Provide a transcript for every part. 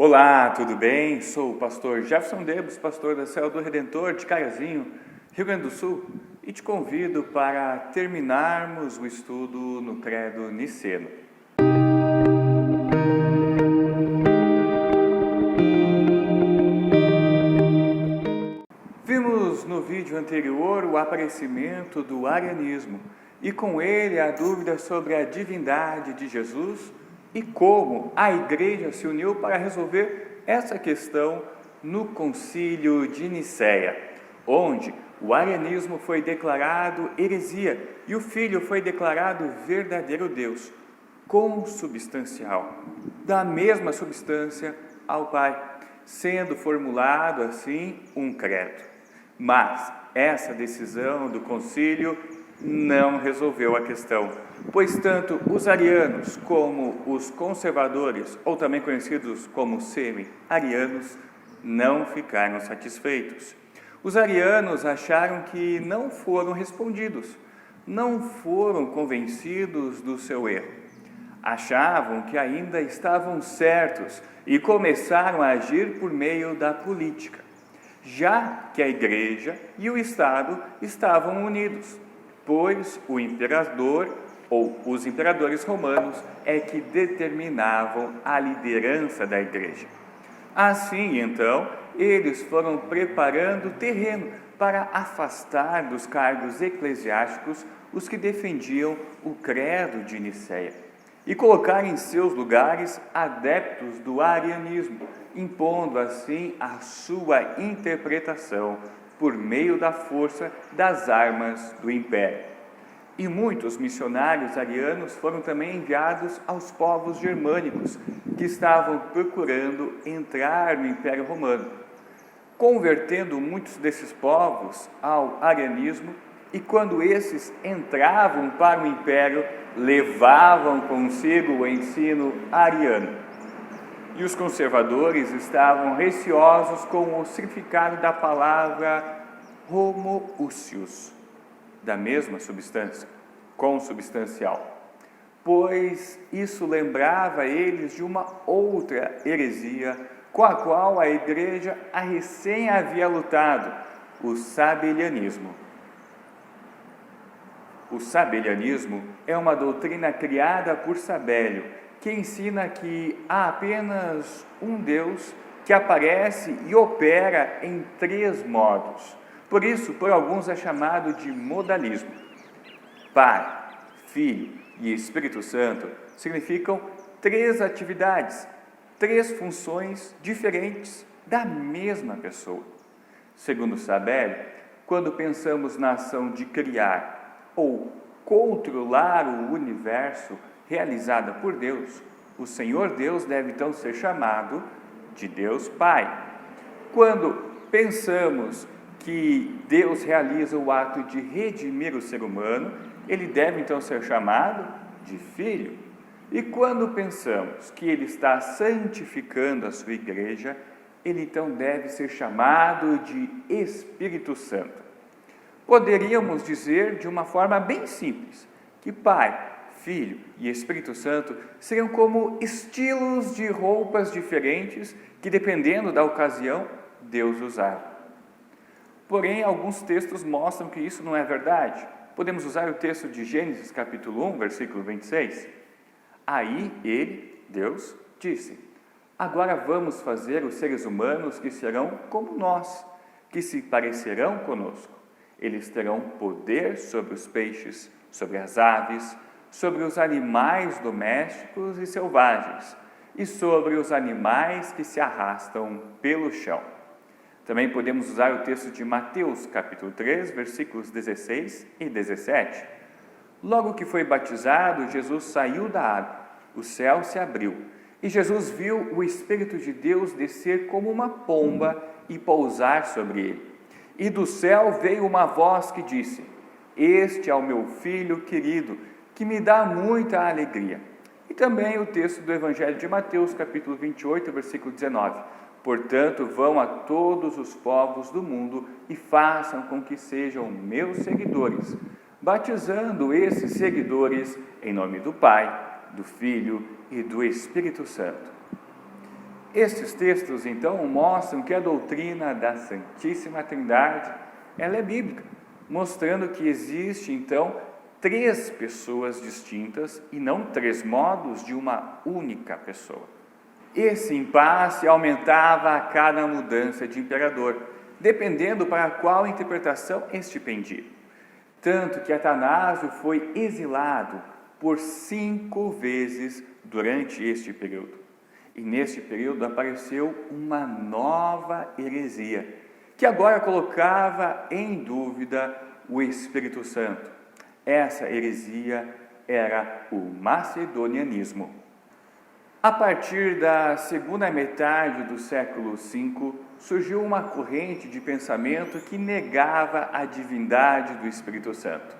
Olá, tudo bem? Sou o pastor Jefferson Debos, pastor da Célula do Redentor de Carazinho, Rio Grande do Sul, e te convido para terminarmos o estudo no Credo Niceno. Vimos no vídeo anterior o aparecimento do arianismo e com ele a dúvida sobre a divindade de Jesus e como a Igreja se uniu para resolver essa questão no Concílio de Nicéia, onde o arianismo foi declarado heresia e o Filho foi declarado verdadeiro Deus, consubstancial, da mesma substância ao Pai, sendo formulado assim um credo. Mas essa decisão do concílio não resolveu a questão, pois tanto os arianos como os conservadores, ou também conhecidos como semi-arianos, não ficaram satisfeitos. Os arianos acharam que não foram respondidos, não foram convencidos do seu erro. Achavam que ainda estavam certos e começaram a agir por meio da política, já que a Igreja e o Estado estavam unidos, pois o imperador ou os imperadores romanos é que determinavam a liderança da Igreja. Assim, então, eles foram preparando terreno para afastar dos cargos eclesiásticos os que defendiam o credo de Nicéia e colocar em seus lugares adeptos do arianismo, impondo assim a sua interpretação por meio da força das armas do império. E muitos missionários arianos foram também enviados aos povos germânicos que estavam procurando entrar no Império Romano, convertendo muitos desses povos ao arianismo, e quando esses entravam para o Império, levavam consigo o ensino ariano. E os conservadores estavam receosos com o significado da palavra homoousios, da mesma substância, consubstancial, pois isso lembrava eles de uma outra heresia com a qual a Igreja recém havia lutado, o sabelianismo. O sabelianismo é uma doutrina criada por Sabélio, que ensina que há apenas um Deus que aparece e opera em três modos. Por isso, por alguns é chamado de modalismo. Pai, Filho e Espírito Santo significam três atividades, três funções diferentes da mesma pessoa. Segundo Sabélio, quando pensamos na ação de criar ou controlar o universo realizada por Deus, o Senhor Deus deve então ser chamado de Deus Pai. Quando pensamos que Deus realiza o ato de redimir o ser humano, ele deve então ser chamado de Filho. E quando pensamos que ele está santificando a sua igreja, ele então deve ser chamado de Espírito Santo. Poderíamos dizer de uma forma bem simples que Pai, Filho e Espírito Santo seriam como estilos de roupas diferentes que, dependendo da ocasião, Deus usava. Porém, alguns textos mostram que isso não é verdade. Podemos usar o texto de Gênesis capítulo 1, versículo 26. Aí ele, Deus, disse: agora vamos fazer os seres humanos que serão como nós, que se parecerão conosco. Eles terão poder sobre os peixes, sobre as aves, sobre os animais domésticos e selvagens, e sobre os animais que se arrastam pelo chão. Também podemos usar o texto de Mateus, capítulo 3, versículos 16 e 17. Logo que foi batizado, Jesus saiu da água, o céu se abriu, e Jesus viu o Espírito de Deus descer como uma pomba e pousar sobre ele. E do céu veio uma voz que disse: este é o meu Filho querido, que me dá muita alegria. E também o texto do Evangelho de Mateus, capítulo 28, versículo 19. Portanto, vão a todos os povos do mundo e façam com que sejam meus seguidores, batizando esses seguidores em nome do Pai, do Filho e do Espírito Santo. Estes textos, então, mostram que a doutrina da Santíssima Trindade, ela é bíblica, mostrando que existe, então, três pessoas distintas e não três modos de uma única pessoa. Esse impasse aumentava a cada mudança de imperador, dependendo para qual interpretação este pendia. Tanto que Atanásio foi exilado por 5 vezes durante este período. E neste período apareceu uma nova heresia, que agora colocava em dúvida o Espírito Santo. Essa heresia era o macedonianismo. A partir da segunda metade do século V, surgiu uma corrente de pensamento que negava a divindade do Espírito Santo.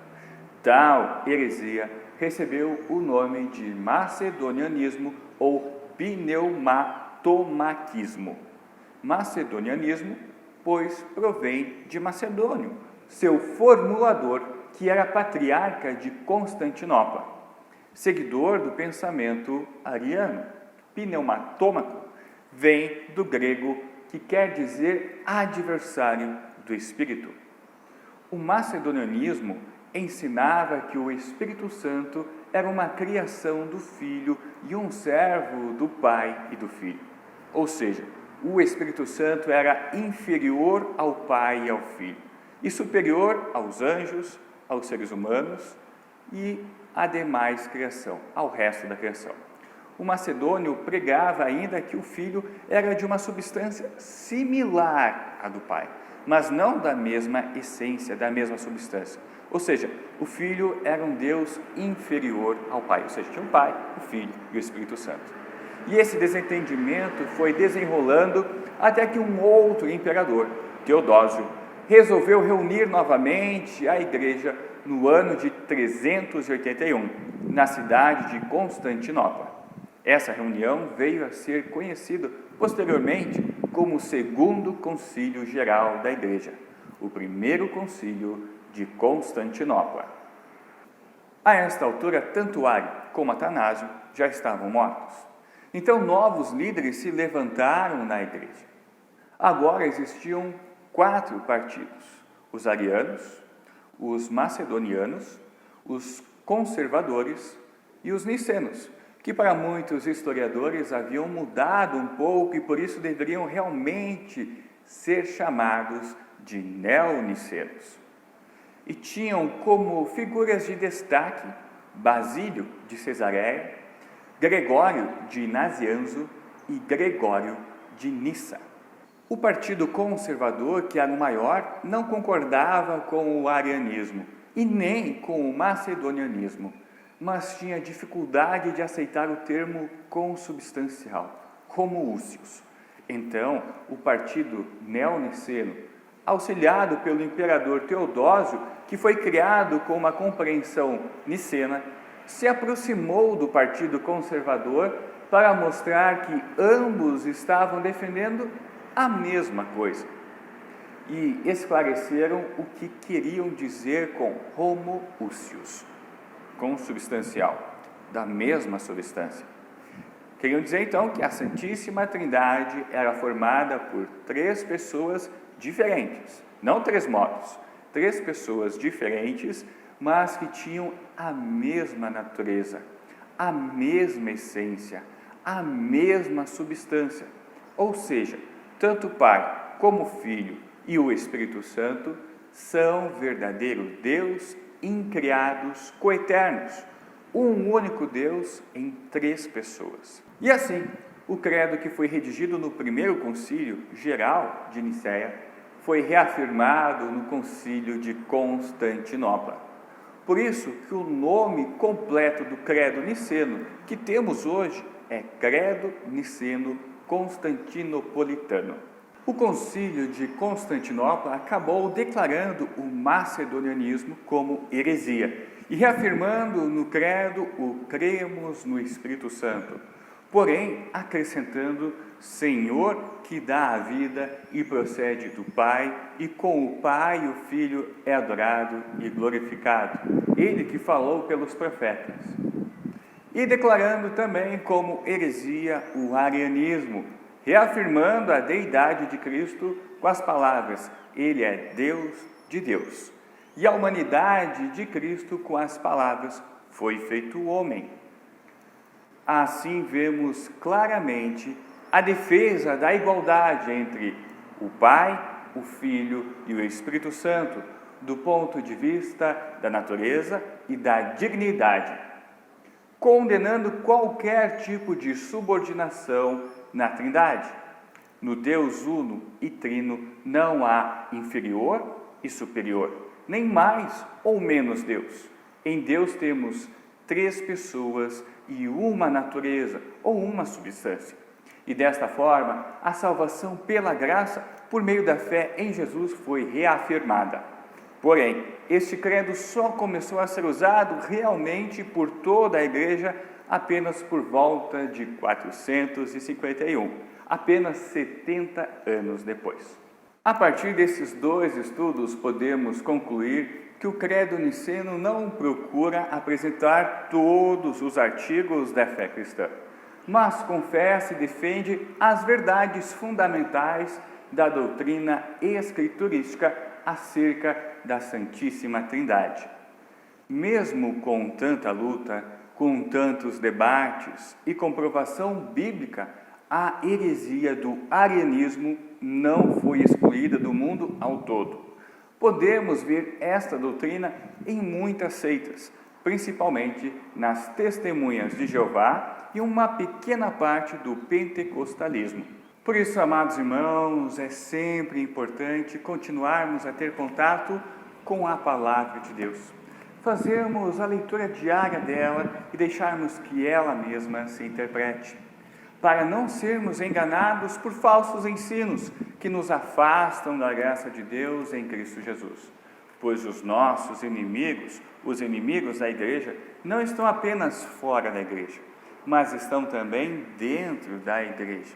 Tal heresia recebeu o nome de macedonianismo ou pneumatomaquismo. Macedonianismo, pois provém de Macedônio, seu formulador, que era patriarca de Constantinopla, seguidor do pensamento ariano. Pneumatômaco vem do grego, que quer dizer adversário do Espírito. O macedonianismo ensinava que o Espírito Santo era uma criação do Filho e um servo do Pai e do Filho. Ou seja, o Espírito Santo era inferior ao Pai e ao Filho, e superior aos anjos, aos seres humanos e à demais criação, ao resto da criação. O macedônio pregava ainda que o Filho era de uma substância similar à do Pai, mas não da mesma essência, da mesma substância. Ou seja, o Filho era um Deus inferior ao Pai, ou seja, tinha o Pai, o Filho e o Espírito Santo. E esse desentendimento foi desenrolando até que um outro imperador, Teodósio, resolveu reunir novamente a igreja no ano de 381, na cidade de Constantinopla. Essa reunião veio a ser conhecida posteriormente como o Segundo Concílio Geral da Igreja, o Primeiro Concílio de Constantinopla. A esta altura, tanto Ario como Atanásio já estavam mortos. Então, novos líderes se levantaram na igreja. Agora existiam 4 partidos: os arianos, os macedonianos, os conservadores e os nicenos, que para muitos historiadores haviam mudado um pouco e por isso deveriam realmente ser chamados de neonicenos. E tinham como figuras de destaque Basílio de Cesareia, Gregório de Nazianzo e Gregório de Nissa. O partido conservador, que era o maior, não concordava com o arianismo e nem com o macedonianismo, mas tinha dificuldade de aceitar o termo consubstancial, como Úcios. Então, o partido neoniceno, auxiliado pelo imperador Teodósio, que foi criado com uma compreensão nicena, se aproximou do partido conservador para mostrar que ambos estavam defendendo a mesma coisa. E esclareceram o que queriam dizer com homoúcios, consubstancial, da mesma substância. Queriam dizer então que a Santíssima Trindade era formada por 3 pessoas diferentes, não 3 modos, 3 pessoas diferentes, mas que tinham a mesma natureza, a mesma essência, a mesma substância. Ou seja, tanto o Pai como o Filho e o Espírito Santo são verdadeiro Deus, incriados, coeternos, um único Deus em 3 pessoas. E assim, o credo que foi redigido no primeiro concílio geral de Nicéia foi reafirmado no concílio de Constantinopla. Por isso que o nome completo do credo niceno que temos hoje é Credo Niceno Constantinopolitano. O concílio de Constantinopla acabou declarando o macedonianismo como heresia e reafirmando no credo o cremos no Espírito Santo, porém acrescentando Senhor que dá a vida e procede do Pai, e com o Pai o Filho é adorado e glorificado, ele que falou pelos profetas. E declarando também como heresia o arianismo, reafirmando a deidade de Cristo com as palavras: Ele é Deus de Deus. E a humanidade de Cristo com as palavras: foi feito homem. Assim vemos claramente a defesa da igualdade entre o Pai, o Filho e o Espírito Santo, do ponto de vista da natureza e da dignidade, condenando qualquer tipo de subordinação na Trindade. No Deus uno e trino não há inferior e superior, nem mais ou menos Deus. Em Deus temos 3 pessoas e uma natureza ou uma substância. E desta forma, a salvação pela graça, por meio da fé em Jesus, foi reafirmada. Porém, este credo só começou a ser usado realmente por toda a Igreja apenas por volta de 451, apenas 70 anos depois. A partir desses 2 estudos, podemos concluir que o credo niceno não procura apresentar todos os artigos da fé cristã, mas confessa e defende as verdades fundamentais da doutrina escriturística acerca da Santíssima Trindade. Mesmo com tanta luta, com tantos debates e comprovação bíblica, a heresia do arianismo não foi excluída do mundo ao todo. Podemos ver esta doutrina em muitas seitas, principalmente nas Testemunhas de Jeová e uma pequena parte do pentecostalismo. Por isso, amados irmãos, é sempre importante continuarmos a ter contato com a Palavra de Deus, fazermos a leitura diária dela e deixarmos que ela mesma se interprete, para não sermos enganados por falsos ensinos que nos afastam da graça de Deus em Cristo Jesus. Pois os nossos inimigos, os inimigos da igreja, não estão apenas fora da igreja, mas estão também dentro da igreja.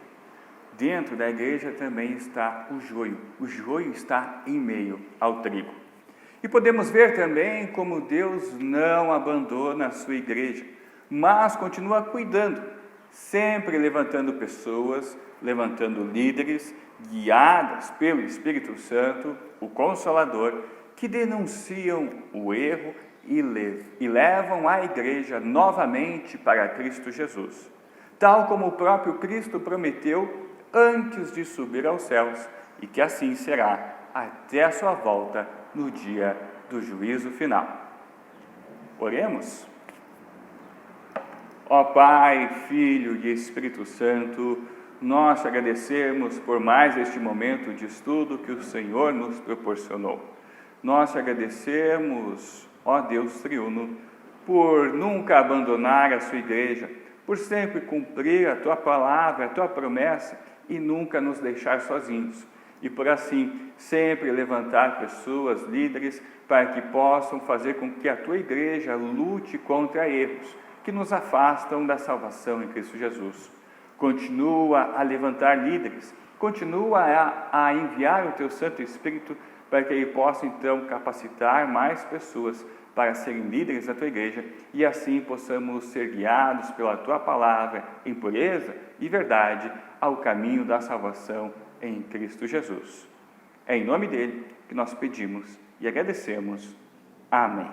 Dentro da igreja também está o joio está em meio ao trigo. E podemos ver também como Deus não abandona a sua igreja, mas continua cuidando, sempre levantando pessoas, levantando líderes, guiadas pelo Espírito Santo, o Consolador, que denunciam o erro e levam a igreja novamente para Cristo Jesus, tal como o próprio Cristo prometeu antes de subir aos céus, e que assim será até a sua volta no dia do juízo final. Oremos. Ó Pai, Filho e Espírito Santo, nós te agradecemos por mais este momento de estudo que o Senhor nos proporcionou. Nós te agradecemos, ó Deus triuno, por nunca abandonar a sua igreja, por sempre cumprir a tua palavra, a tua promessa e nunca nos deixar sozinhos. E por assim sempre levantar pessoas, líderes, para que possam fazer com que a tua igreja lute contra erros que nos afastam da salvação em Cristo Jesus. Continua a levantar líderes, continua a enviar o teu Santo Espírito para que ele possa então capacitar mais pessoas para serem líderes da tua igreja e assim possamos ser guiados pela tua palavra em pureza e verdade ao caminho da salvação em Cristo Jesus. É em nome dele que nós pedimos e agradecemos. Amém.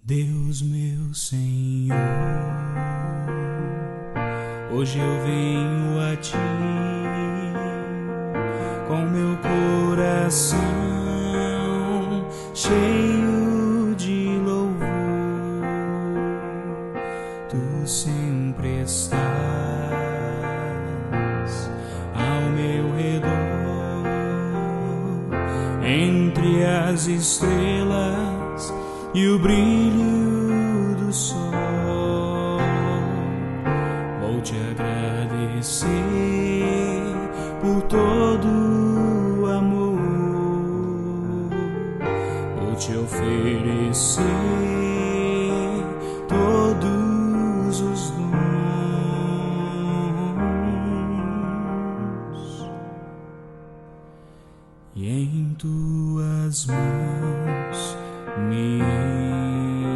Deus meu Senhor, hoje eu venho a Ti com meu coração cheio de louvor. Tu sempre estás ao meu redor, entre as estrelas e o brilho do sol. Vou te agradecer por todo o amor, vou te oferecer todos os dons e em tuas mãos me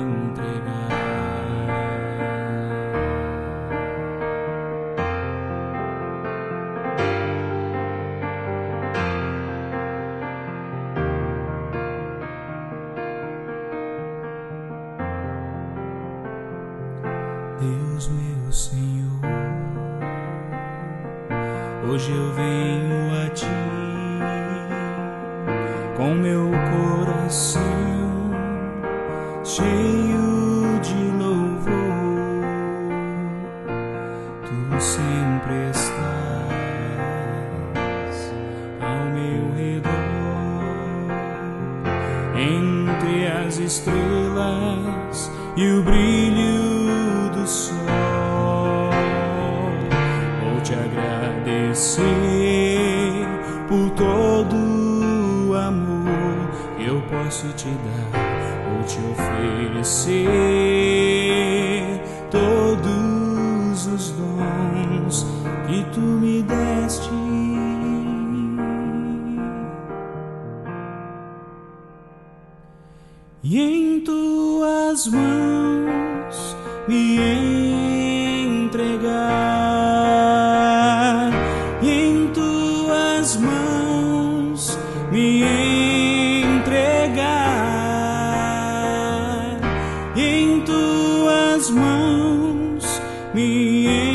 entregar. Deus meu Senhor, hoje eu venho a Ti com meu coração cheio de louvor. Tu sempre estás ao meu redor, entre as estrelas e o brilho do sol. Vou te agradecer por todo o amor que eu posso te dar. Vou te oferecer todos os dons que tu me deste. E em tuas mãos me entregar, e em tuas mãos me entregar, e em tuas mãos me entregar.